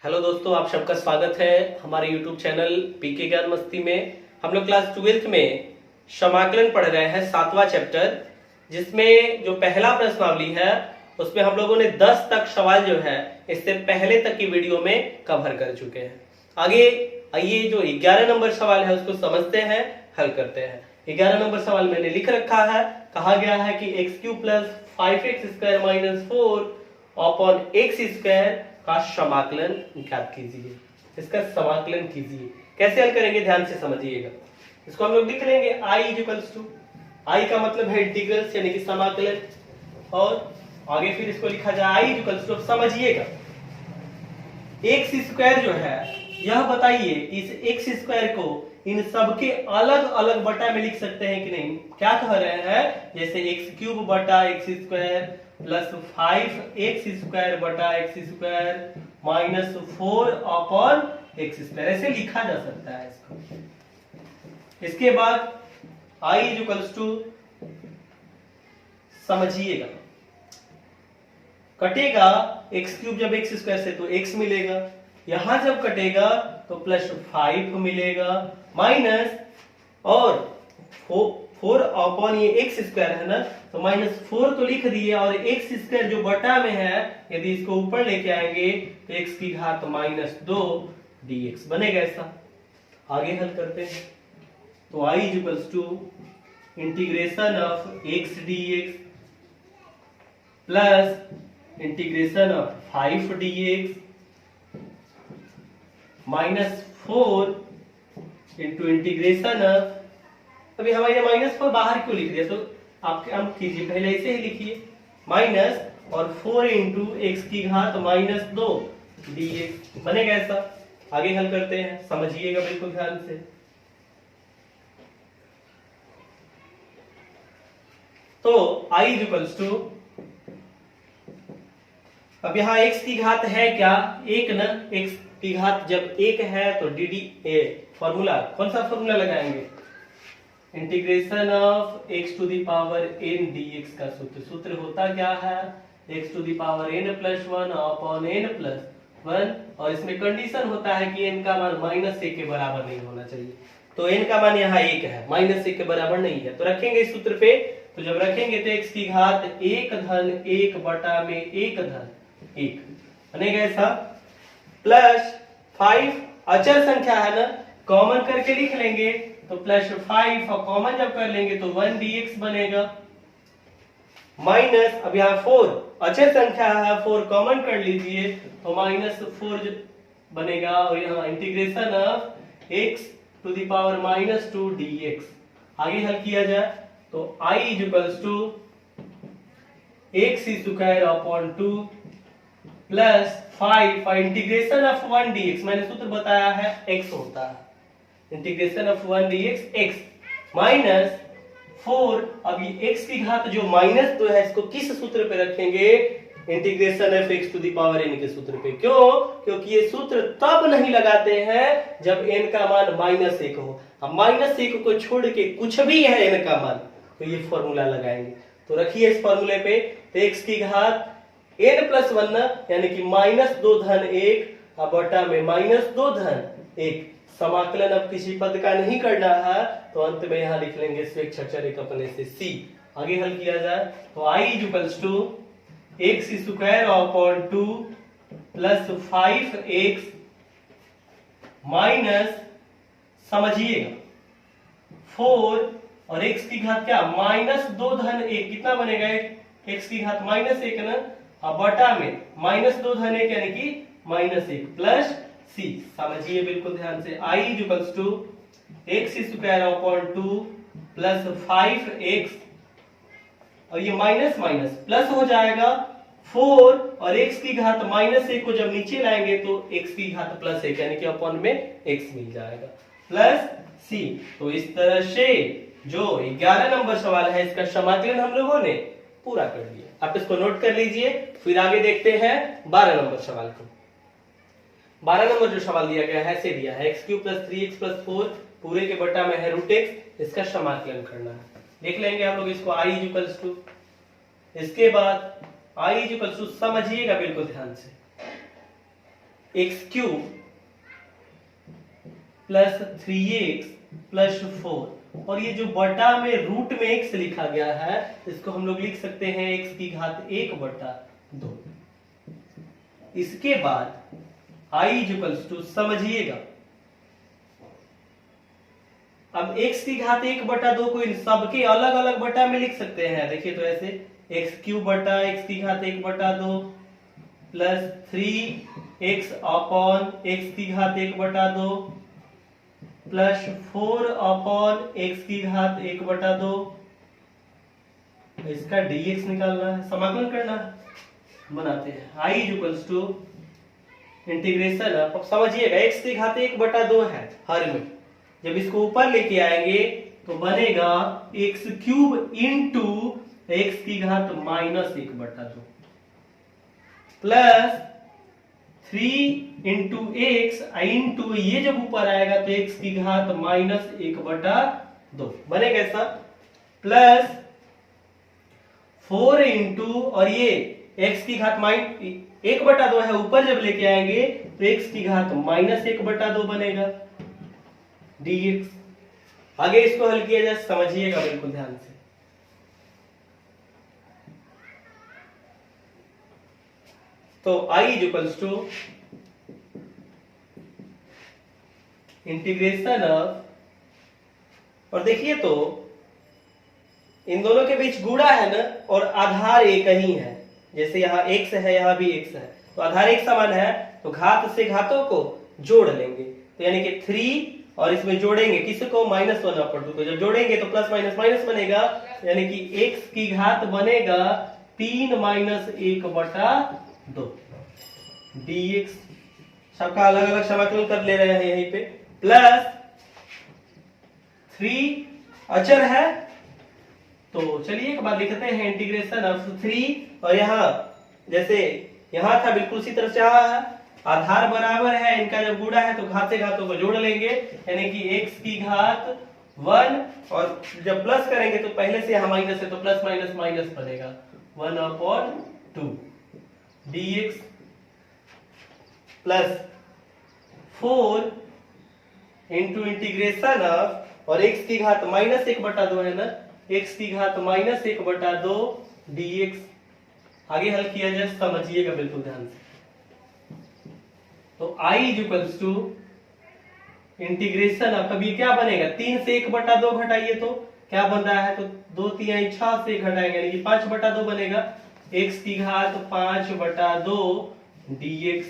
Hello दोस्तों, आप सबका स्वागत है हमारे YouTube चैनल पीके ज्ञान मस्ती में। हम लोग क्लास 12th में समाकलन पढ़ रहे हैं, 7वां चैप्टर, जिसमें जो पहला प्रश्नावली है उसमें हम लोगों ने 10 तक सवाल जो है इससे पहले तक की वीडियो में कवर कर चुके हैं। आगे आइए जो 11 नंबर सवाल है उसको समझते हैं, हल करते हैं। 11 नंबर सवाल मैंने लिख रखा है, कहा गया है कि x³ + 5x² - 4 अपॉन x² का समाकलन ज्ञात कीजिए। इसका समाकलन कीजिए। कैसे हल करेंगे ध्यान से समझिएगा। इसको हम लोग लिख लेंगे I का मतलब है इंटीग्रल यानी कि समाकलन, और आगे फिर इसको लिखा जाए I समझिएगा x² जो है, यह बताइए इस x² को इन सबके अलग अलग बटा में लिख सकते हैं कि नहीं। क्या कह रहे हैं, जैसे x³ बटा x² प्लस 5x² बटा x² माइनस 4 अपॉन x², ऐसे लिखा जा सकता है इसको। इसके बाद I समझिएगा, कटेगा x³ जब x² से तो x मिलेगा, यहां जब कटेगा तो प्लस 5 मिलेगा, माइनस और 4 अपॉन ये x² है ना, तो -4 तो लिख दिए, और x² जो बटा में है यदि इसको ऊपर लेके आएंगे तो x की घात -2 dx बनेगा। ऐसा आगे हल करते हैं। तो I integration of x dx plus integration of 5 dx -4 into integration of, अभी हमारे -4 बाहर क्यों लिख दिया, तो आप कीजिए, पहले इसे ही लिखिए, माइनस और 4 इंटू एक्स की घात -2 dx बनेगा। ऐसा आगे हल करते हैं, समझिएगा बिल्कुल ध्यान से। तो I अब यहाँ x की घात है क्या, 1 ना, x की घात जब 1 है तो dd फॉर्मूला, कौन सा फॉर्मूला लगाएंगे, इंटीग्रेशन ऑफ x⁴n dx का सूत्र होता क्या है, x⁴n + 1 अपॉन n + 1, और इसमें कंडीशन होता है कि n का मान -1 के बराबर नहीं होना चाहिए। तो n का मान यहाँ 1 है, -1 के बराबर नहीं है, तो रखेंगे इस सूत्र पे। तो जब रखेंगे तो x की घात 1 धन 1 बटा में 1 धन 1 बनेगा। ऐसा प्लस 5 अचर संख्या है ना, कॉमन करके लिख लेंगे तो +5, और कॉमन जब कर लेंगे तो 1 dx बनेगा, माइनस अब यहाँ 4 अचर संख्या है, 4 कॉमन कर लीजिए तो -4 बनेगा, और यहाँ इंटीग्रेशन ऑफ x⁻² dx। आगे हल किया जाए तो I x² upon 2 plus 5 integration of 1 dx, मैंने सूत्र बताया है x होता है, integration of 1 dx x minus 4, अब ये x की घात जो -2 है इसको किस सूत्र पे रखेंगे, इंटीग्रेशन ऑफ x⁴n के सूत्र पे। क्यों, क्योंकि ये सूत्र तब नहीं लगाते हैं जब n का मान -1 हो। अब -1 को छोड़ के कुछ भी है n का मान तो ये फॉर्मूला लगाएंगे। तो रखिए इस फॉर्मूले पे, तो x की घात n + 1 ना, यानी कि -2 धन 1 बटा में -2 धन 1। समाकलन अब किसी पद का नहीं करना है तो अंत में यहाँ लिख लेंगे स्वेच्छाचार एक अपने से c। आगे हल किया जाए तो I x² upon 2 plus 5x minus, समझिएगा 4 और x की घात क्या -2 धन 1, कितना बनेगा, x की घात -1 ना, अब बटा में -2 धन 1 यानी कि -1 प्लस c। समझिए बिल्कुल ध्यान से। I x² upon 2 plus 5x, और ये माइनस माइनस प्लस हो जाएगा, 4 और x की घात -1 को जब नीचे लाएंगे तो x की घात +1 यानी कि अपॉन में x मिल जाएगा, प्लस c। तो इस तरह से जो 11 नंबर सवाल है इसका समाकलन हम लोगों ने पूरा कर दिया। आप इसको नोट कर लीजिए, फिर आगे देखते हैं 12 नंबर सवाल को। 12 नंबर जो सवाल दिया गया है ऐसे दिया है, x³ + 3x + 4 पूरे के बटा में है √x, इसका समाकलन करना है। देख लेंगे आप लोग इसको। I इसके बाद I समझिएगा बिल्कुल ध्यान से, x cube plus 3x plus 4, और ये जो बटा में रूट में x लिखा गया है इसको हम लोग लिख सकते हैं x की घात 1/2। इसके बाद I इक्वल्स टू, समझिएगा, अब x की घात 1/2 को इन सबके अलग अलग बटा में लिख सकते हैं। देखिए तो ऐसे एक्स क्यूब बटा x की घात 1/2 प्लस 3x अपॉन x की घात 1/2 प्लस 4 अपॉन x की घात 1/2। इसका dx निकालना है, समाकलन करना है। बनाते हैं I इक्वल्स टू इंटीग्रेशन, अब समझिएगा x की घात 1/2 है हर में, जब इसको ऊपर लेके आएंगे तो बनेगा एक्स क्यूब इंटू एक्स की घात -1/2 प्लस 3 इंटू एक्स इंटू ये जब ऊपर आएगा तो एक्स की घात -1/2 बनेगा ऐसा, प्लस 4 इंटू, और ये एक्स की घात 1/2 है, ऊपर जब लेके आएंगे तो एक्स की घात -1/2 बनेगा dx। आगे इसको हल किया जाए, समझिएगा बिल्कुल ध्यान से। तो I equals to integration of, और देखिए तो इन दोनों के बीच गुणा है ना, और आधार एक ही है, जैसे यहाँ x है यहाँ भी x है, तो आधार एक समान है, तो घात से घातों को जोड़ लेंगे, तो यानी कि 3 और इसमें जोड़ेंगे किसको, -1/2 को, जब जोड़ेंगे तो प्लस माइनस माइनस बनेगा, यानी कि x की घात बनेगा 3 - 1/2 dx। सबका अलग अलग समाकलन कर ले रहे हैं यहीं पे, प्लस 3 अचर है, तो चलिए एक बार लिखते हैं इंटीग्रेशन ऑफ 3, और यहाँ जैसे यहाँ था बिल्कुल उसी तरह से यहाँ है, आधार बराबर है, इनका जब गुणा है तो घात से घातों को जोड़ लेंगे, यानी कि x की घात 1, और जब प्लस करेंगे तो पहले से यहाँ माइनस है तो प्लस माइनस माइनस बनेगा 1/2 dx plus 4 into integration of, और x की घात -1/2 है ना, x की घात -1/2 dx। आगे हल किया जाए, समझिएगा बिल्कुल ध्यान से। तो I equals to integration of, अब ये क्या बनेगा, 3 से 1/2 घटाइए तो क्या बन रहा है, तो 2 3 6 से घटाएंगे, यानी कि 5/2 बनेगा, x की घात 5/2 dx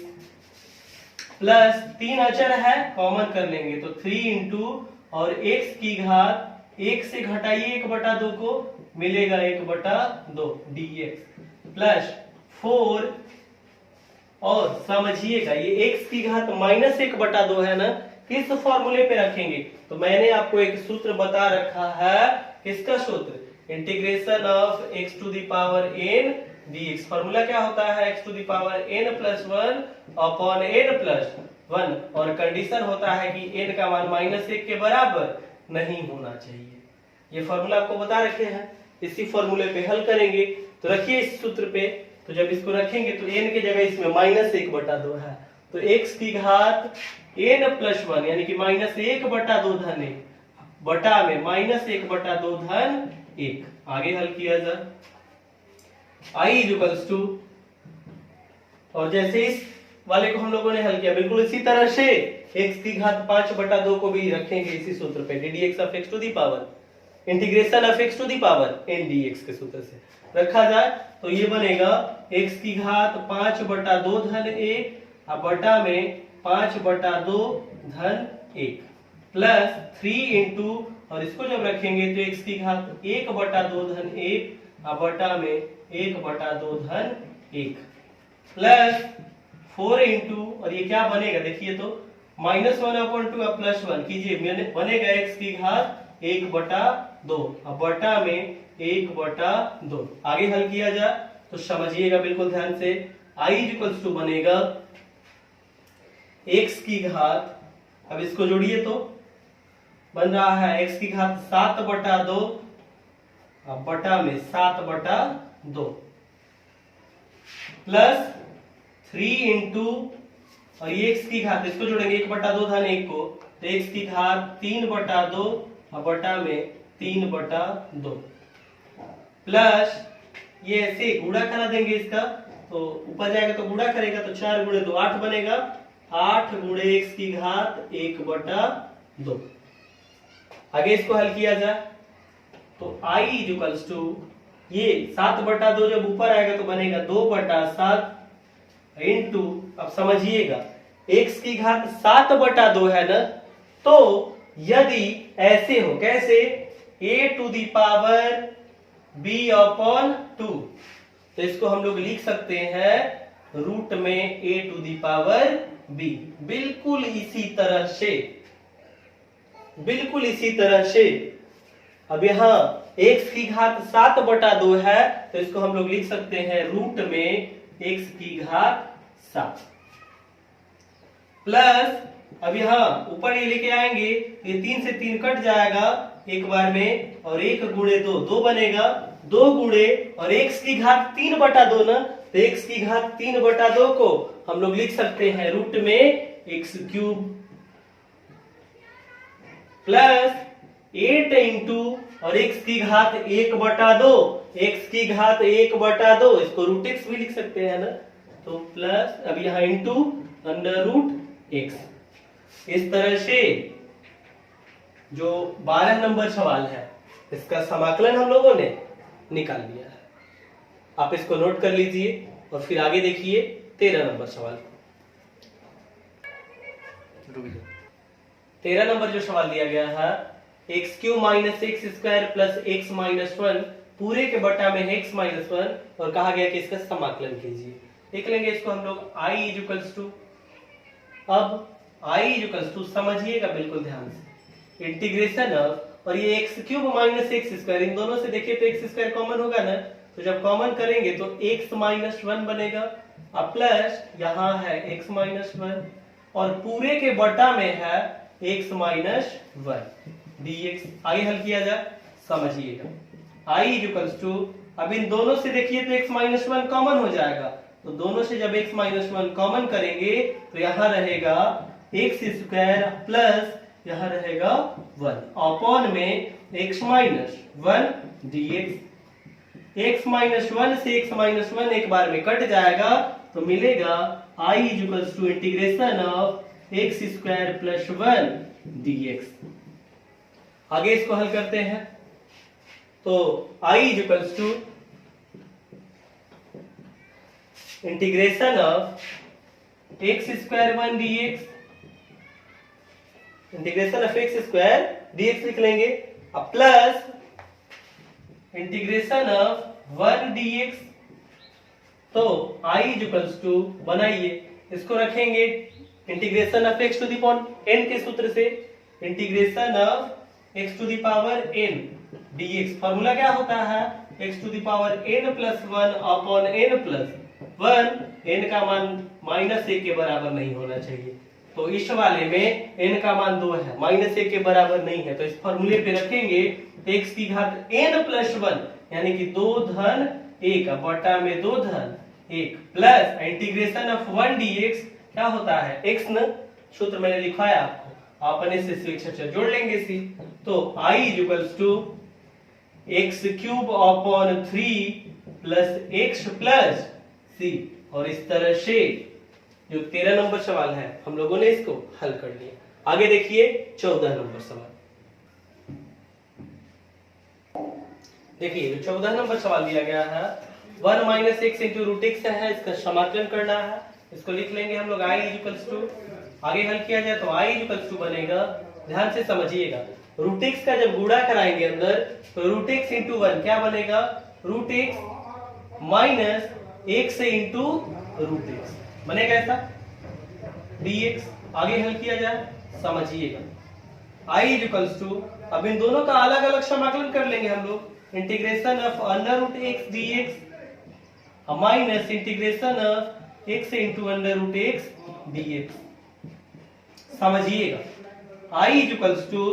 प्लस 3 अचर है, कॉमन कर लेंगे तो 3 इंटू, और x की घात 1 से घटाइए 1/2 को, मिलेगा 1/2 dx प्लस 4, और समझिएगा ये x की घात -1/2 है ना, किस फॉर्मूले पे रखेंगे, तो मैंने आपको एक सूत्र बता रखा है, किसका सूत्र, integration of x to the power n dx। Formula क्या होता है, x to the power n plus 1 upon n plus 1, और कंडीशन होता है कि n का मान -1 के बराबर नहीं होना चाहिए। ये फॉर्मूला आपको बता रखे हैं, इसी फॉर्मूले पे हल करेंगे, तो रखिए इस सूत्र पे, तो जब इसको रखेंगे तो n की जगह इसमें -1/2 है, तो x की घात n प्लस 1 यानी कि -1/2 धन 1 बटा में -1/2 धन 1। आगे हल किया जाए, I इक्वल्स टू, और जैसे इस वाले को हम लोगों ने हल किया बिल्कुल इसी तरह से x की घात 5/2 को भी रखेंगे इसी सूत्र पे, ddx of x to the power integration of x to the power n dx के सूत्र से रखा जाए, तो ये बनेगा x की घात 5/2 धन 1 और बटा में 5/2 धन 1 प्लस 3 इंटू, और इसको जब रखेंगे तो x की घात 1/2 धन 1 और बटा में 1/2 धन 1 प्लस 4 इंटू, और ये क्या बनेगा देखिए तो -1/2 और प्लस 1 कीजिए, बनेगा x की घात 1/2 और बटा में 1/2। आगे हल किया जाए तो समझिएगा बिल्कुल ध्यान से, I इक्वल्स टू बनेगा x की घात, अब इसको जोड़िए तो बन रहा है x की घात 7/2 और बटा में 7/2 प्लस 3 इंटू और ये x की घात, इसको जोड़ेंगे 1/2 धन 1 को, तो x की घात 3/2 और बटा में 3/2 प्लस ये ऐसे गुणा करा देंगे इसका, तो ऊपर जाएगा तो गुणा करेगा तो 4 गुणे 2 8 बनेगा, 8 गुणे x की घात 1/2। आगे इसको हल किया जाए तो i इक्वल्स टू ये 7/2 जब ऊपर आएगा तो बनेगा 2/7 इंटू, अब समझिएगा x की घात 7/2 है ना, तो यदि ऐसे हो, कैसे, a to the power b/2, तो इसको हम लोग लिख सकते हैं रूट में a to the power b। बिल्कुल इसी तरह से, बिल्कुल इसी तरह से अब यहाँ x की घात 7/2 है, तो इसको हम लोग लिख सकते हैं रूट में x की घात 7 प्लस, अब यहाँ ऊपर ये लेके आएंगे, ये 3 से 3 कट जाएगा एक बार में, और 1 गुणे 2 2 बनेगा, 2 गुणे और x की घात 3/2 ना, तो x की घात 3/2 को हम लोग लिख सकते हैं रूट में x³ प्लस 8 इंटू और x की घात 1/2, x की घात 1/2, इसको रूट x भी लिख सकते हैं ना, तो प्लस अब यहाँ इंटू √x। इस तरह से जो 12 नंबर सवाल है इसका समाकलन हम लोगों ने निकाल लिया है। आप इसको नोट कर लीजिए और फिर आगे देखिए 13 नंबर सवाल। 13 नंबर जो सवाल दिया गया है, x³ - x² प्लस x - 1 पूरे के बटा में x - 1, और कहा गया कि इसका समाकलन कीजिए। देख लेंगे इसको हम लोग i इक्वल्स टू, अब i इक्वल्स टू समझिएगा बिल्कुल ध्यान से, इंटीग्रेशन ऑफ, और ये x³ - x², इन दोनों से देखिए तो x² कॉमन होगा ना, तो जब कॉमन करेंगे तो x - 1 बनेगा, अब प्लस यहाँ है x - 1 और पूरे के बटा में है x - 1 dx। आगे हल किया जाए, समझिएगा i इक्वल्स टू, अब इन दोनों से देखिए तो x - 1 कॉमन हो जाएगा, तो दोनों से जब x - 1 कॉमन करेंगे तो यहाँ रहेगा x² प्लस यहाँ रहेगा 1 अपॉन में x - 1 dx। x - 1 से x - 1 एक बार में कट जाएगा, तो मिलेगा i equals to integration of x² plus 1 dx। आगे इसको हल करते हैं, तो i equals to integration of x² 1 dx, integration of x² dx लिख लेंगे, अब प्लस इंटीग्रेशन ऑफ 1 dx, तो i इक्वल्स टू, बनाइए इसको रखेंगे integration of x to the power n के सूत्र से, integration of x to the power n dx। Formula क्या होता है, x to the power n plus 1 upon n plus 1, n का मान -1 के बराबर नहीं होना चाहिए, तो इस वाले में n का मान 2 है, -1 के बराबर नहीं है, तो इस फॉर्मूले पे रखेंगे x की घात n प्लस 1 यानी कि 2 धन 1 बटा में 2 धन 1 प्लस इंटीग्रेशन ऑफ 1 dx, क्या होता है x न, सूत्र मैंने लिखवाया आपको, अपने से स्वेच्छा जोड़ लेंगे सी, तो i equals to x³ upon 3 plus x plus c, और इस तरह से जो 13 नंबर सवाल है हम लोगों ने इसको हल कर लिया। आगे देखिए 14 नंबर सवाल। देखिए जो 14 नंबर सवाल दिया गया है, 1 - x इंटू √x है, इसका समाकलन करना है, इसको लिख लेंगे हम लोग i इक्वल्स टू, आगे हल किया जाए तो i इक्वल्स टू बनेगा, ध्यान से समझिएगा, √x का जब गुणा कराएंगे अंदर तो √x इंटू 1 क्या बनेगा, √x minus x into √x बनेगा ऐसा dx। आगे हल किया जाए, समझिएगा i इक्वल्स टू, अब इन दोनों का अलग अलग समाकलन कर लेंगे हम लोग, integration of √x dx minus integration of x into √x dx। समझिएगा i इक्वल्स टू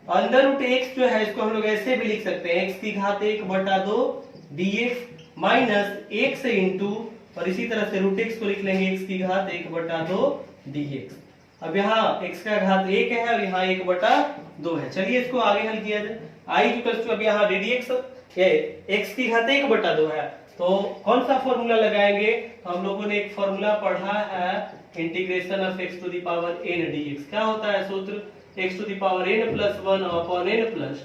√x जो है इसको हम लोग ऐसे भी लिख सकते हैं, x की घात 1/2 dx माइनस x इंटू और इसी तरह से रूट एक्स को लिख लेंगे x की घात 1/2 dx। अब यहाँ x का घात 1 है और यहाँ 1/2 है। चलिए इसको आगे हल किया जाए। I इक्वल्स टू, अब यहाँ ddx x की घात 1/2 है, तो कौन सा फॉर्मूला लगाएंगे? हम लोगों ने एक फॉर्मूला पढ़ा है, integration of x to the power n dx। क्या होता है सूत्र? x to the power n plus 1 upon n plus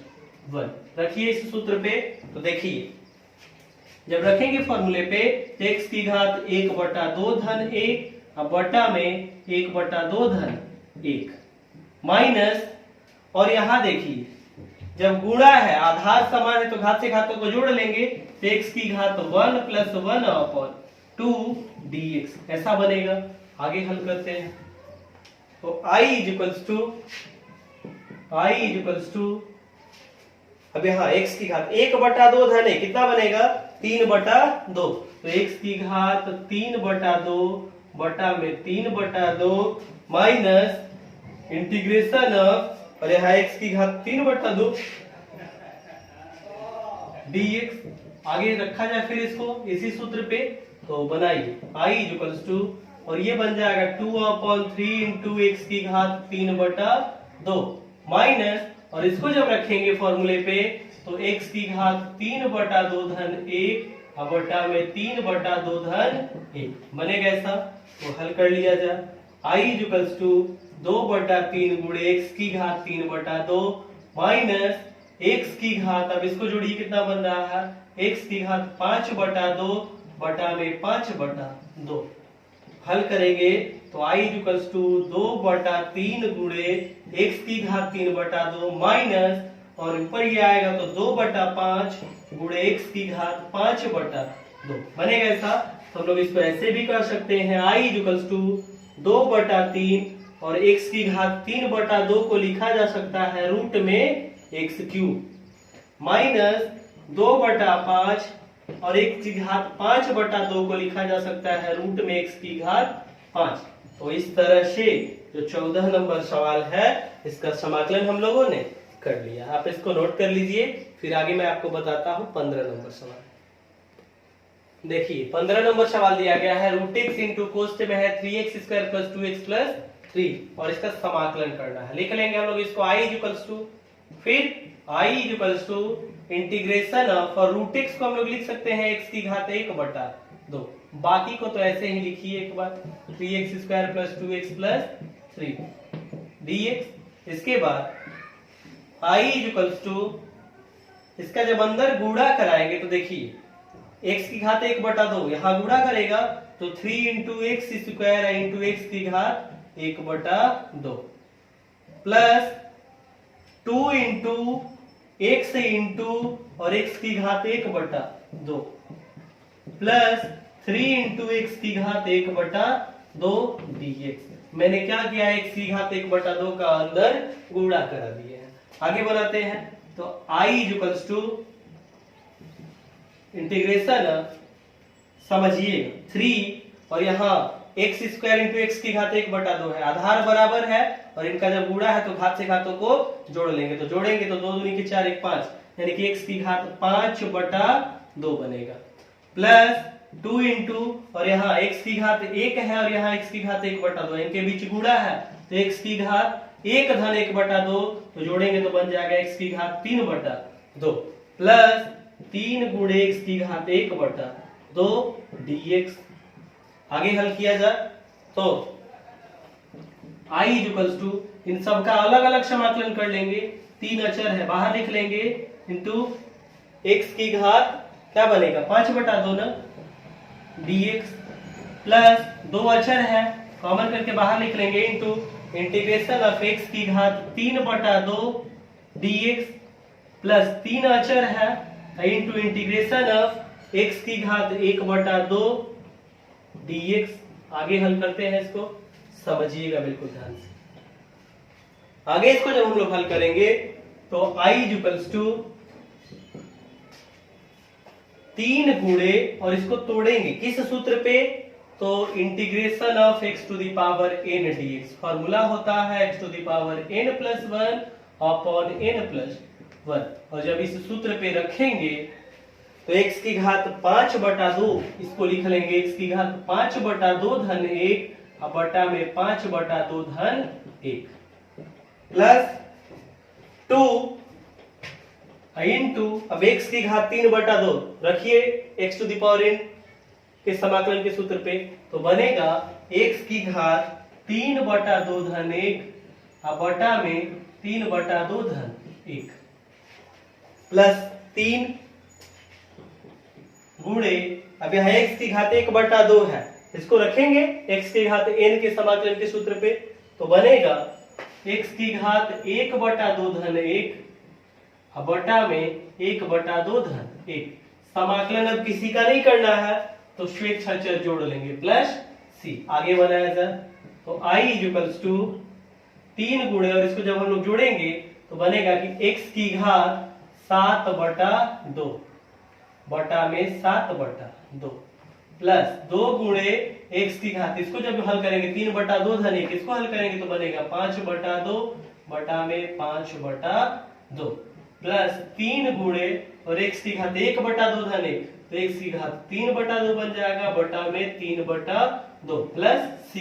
1। रखिए इस सूत्र पे। तो देखिए जब रखेंगे फॉर्मूले पे, x की घात 1/2 धन 1 अब बटा में 1/2 धन 1 माइनस, और यहाँ देखिए जब गुणा है, आधार समान है, तो घात से घातों को जोड़ लेंगे, तो x की घात 1 प्लस 1 अपॉन 2 dx ऐसा बनेगा। आगे हल करते हैं। तो I इक्वल्स टू, अब यहाँ x की घात 1/2 धन है, कितना बनेगा? 3/2। तो x की घात 3/2 बटा में 3/2 माइनस इंटीग्रेशन ऑफ, और यहाँ x की घात 3/2 dx। आगे रखा जाए फिर इसको इसी सूत्र पे, तो बनाइए I इक्वल्स टू, और ये बन जाएगा 2/3 इंटू एक्स की घात 3/2 माइनस, और इसको जब रखेंगे फॉर्मूले पे, तो x की घात 3/2 धन 1 बटा में 3/2 धन 1 बनेगा ऐसा। तो हल कर लिया जाए। I इक्वल्स टू 2/3 गुणे x की घात 3/2 माइनस x की घात, अब इसको जोड़िए कितना बन रहा है? x की घात 5/2 बटा में 5/2। हल करेंगे तो I इक्वल्स टू 2/3 गुणे x की घात 3/2 माइनस, और ऊपर ये आएगा तो 2/5 गुणे x की घात 5/2 बनेगा ऐसा। तो हम लोग इसको ऐसे भी कर सकते हैं, I इक्वल्स टू 2/3 और x की घात 3/2 को लिखा जा सकता है रूट में x³ माइनस 2/5 और x की घात 5/2 को लिखा जा सकता है रूट में x की घात 5। तो इस तरह से जो 14 नंबर सवाल है, इसका समाकलन हम लोगों ने कर लिया। आप इसको नोट कर लीजिए, फिर आगे मैं आपको बताता हूं 15 नंबर सवाल। देखिए 15 नंबर सवाल दिया गया है, रूट एक्स इंटू कोष्ठ में है 3x² प्लस 2x प्लस 3, और इसका समाकलन करना है। लिख लेंगे हम लोग इसको I इक्वल्स टू, फिर I equals to integration of, और रूट एक्स को हम लोग लिख सकते हैं x की घात 1/2, बाकी को तो ऐसे ही लिखिए एक बार, 3x² plus 2x plus 3 dx। इसके बाद I इक्वल्स टू, इसका जब अंदर गुणा कराएंगे तो देखिए x की घात 1/2 यहाँ गुणा करेगा तो 3 into x square into x की घात 1/2 प्लस 2 इंटू एक्स इंटू और एक्स की घात 1/2 प्लस 3 इंटू एक्स की घात 1/2 dx। मैंने क्या किया, एक्स की घात 1/2 का अंदर गुणा करा दिया है। आगे बनाते हैं तो I इक्वल्स टू इंटीग्रेशन समझिए 3 और यहाँ x² इंटू एक्स की घात 1/2 है, आधार बराबर है और इनका जब गुणा है तो घात से घातों को जोड़ लेंगे, तो जोड़ेंगे तो 2 दूनी के 4 1 5, यानी कि x की घात 5/2 बनेगा प्लस 2 इंटू, और यहाँ x की घात 1 है और यहाँ x की घात 1/2, इनके बीच गुणा है तो x की घात 1 धन 1/2, तो जोड़ेंगे तो बन जाएगा x की घात 3/2 प्लस 3 गुणे x की घात 1/2 dx। आगे हल किया जाए तो I इक्वल्स टू, इन सब का अलग अलग समाकलन कर लेंगे, 3 अचर है बाहर लिख लेंगे, इंटू x की घात क्या बनेगा 5/2 ना dx, प्लस 2 अचर है कॉमन करके बाहर लिख लेंगे, इंटू इंटीग्रेशन ऑफ x की घात 3/2 dx, प्लस 3 अचर है इंटू इंटीग्रेशन ऑफ x की घात 1/2 dx। आगे हल करते हैं, इसको समझिएगा बिल्कुल ध्यान से। आगे इसको जब हम लोग हल करेंगे तो I इक्वल्स टू 3 गुणे, और इसको तोड़ेंगे किस सूत्र पे, तो integration of x to the power n dx। Formula होता है x to the power n plus 1 upon n plus 1, और जब इस सूत्र पे रखेंगे तो x की घात 5/2 इसको लिख लेंगे x की घात 5/2 धन 1 और बटा में 5/2 धन 1 प्लस 2 इंटू अब x की घात 3/2 रखिए x to the power n के समाकलन के सूत्र पे, तो बनेगा x की घात 3/2 धन 1 और बटा में 3/2 धन 1 प्लस 3 गुणे अब यहाँ x की घात 1/2 है, इसको रखेंगे x की घात n के समाकलन के सूत्र पे, तो बनेगा x की घात 1/2 धन 1 बटा में 1/2 धन 1। समाकलन अब किसी का नहीं करना है तो स्वेच्छाचार जोड़ लेंगे प्लस c। आगे बनाया जाए तो i इक्वल्स टू 3 गुणे और इसको जब हम लोग जोड़ेंगे तो बनेगा कि x की घात 7/2 बटा में 7/2 प्लस 2 गुणे x की घात, इसको जब हल करेंगे 3/2 धन 1 इसको हल करेंगे तो बनेगा 5/2 बटा में 5/2 प्लस 3 गुणे और x की घात 1/2 धन 1 तो x की घात 3/2 बन जाएगा बटा में 3/2 प्लस c।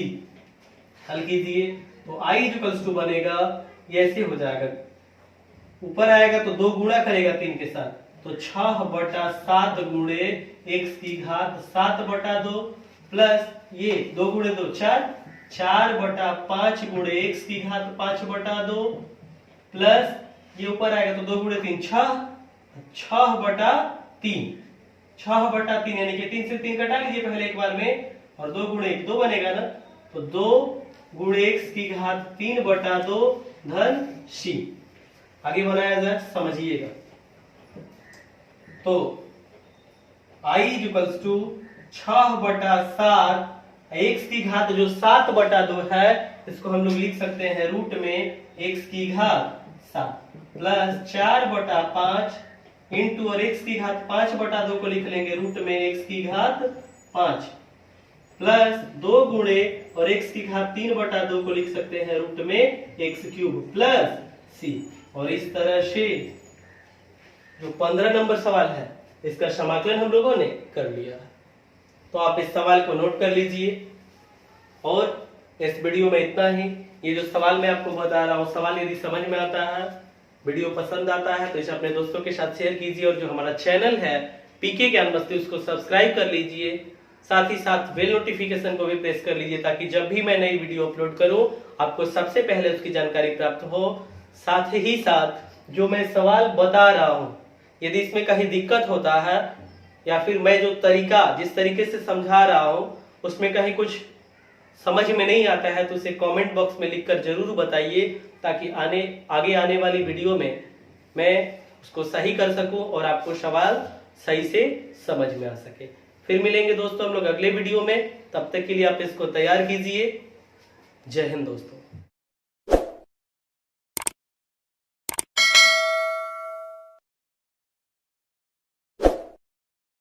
हल कीजिए तो i इक्वल्स टू बनेगा ये ऐसे हो जाएगा, ऊपर आएगा तो 2 गुणा करेगा 3 के साथ तो 6/7 गुणे x की घात 7/2 प्लस ये 2 गुणे 2 4/5 गुणे x की घात 5/2 प्लस ये ऊपर आएगा तो 2 गुणे 3 6/3 यानी कि 3 से 3 कटा लीजिए पहले एक बार में और 2 गुणे 1 2 बनेगा ना, तो 2 गुणे x की घात 3/2 धन c। आगे बनाया जाए समझिएगा तो i इक्वल्स टू 6/7 x की घात जो 7/2 है इसको हम लोग लिख सकते हैं रूट में x की घात 7 प्लस 4/5 इंटू और x की घात 5/2 को लिख लेंगे रूट में x की घात 5 प्लस 2 गुणे और x की घात 3/2 को लिख सकते हैं रूट में x³ प्लस c। और इस तरह से जो 15 नंबर सवाल है इसका समाकलन हम लोगों ने कर लिया। तो आप इस सवाल को नोट कर लीजिए और इस वीडियो में इतना ही। ये जो सवाल मैं आपको बता रहा हूँ सवाल यदि समझ में आता है, वीडियो पसंद आता है तो इसे अपने दोस्तों के साथ शेयर कीजिए और जो हमारा चैनल है पीके ज्ञान मस्ती उसको सब्सक्राइब कर लीजिए, साथ ही साथ बेल नोटिफिकेशन को भी प्रेस कर लीजिए ताकि जब भी मैं नई वीडियो अपलोड करूं आपको सबसे पहले उसकी जानकारी प्राप्त हो। साथ ही साथ जो मैं सवाल बता रहा हूं यदि इसमें कहीं दिक्कत होता है या फिर मैं जो तरीका जिस तरीके से समझा रहा हूं उसमें कहीं कुछ समझ में नहीं आता है तो उसे कमेंट बॉक्स में लिखकर जरूर बताइए ताकि आगे आने वाली वीडियो में मैं उसको सही कर सकूं और आपको सवाल सही से समझ में आ सके। फिर मिलेंगे दोस्तों हम लोग अगले वीडियो में, तब तक के लिए आप इसको तैयार कीजिए। जय हिंद दोस्तों।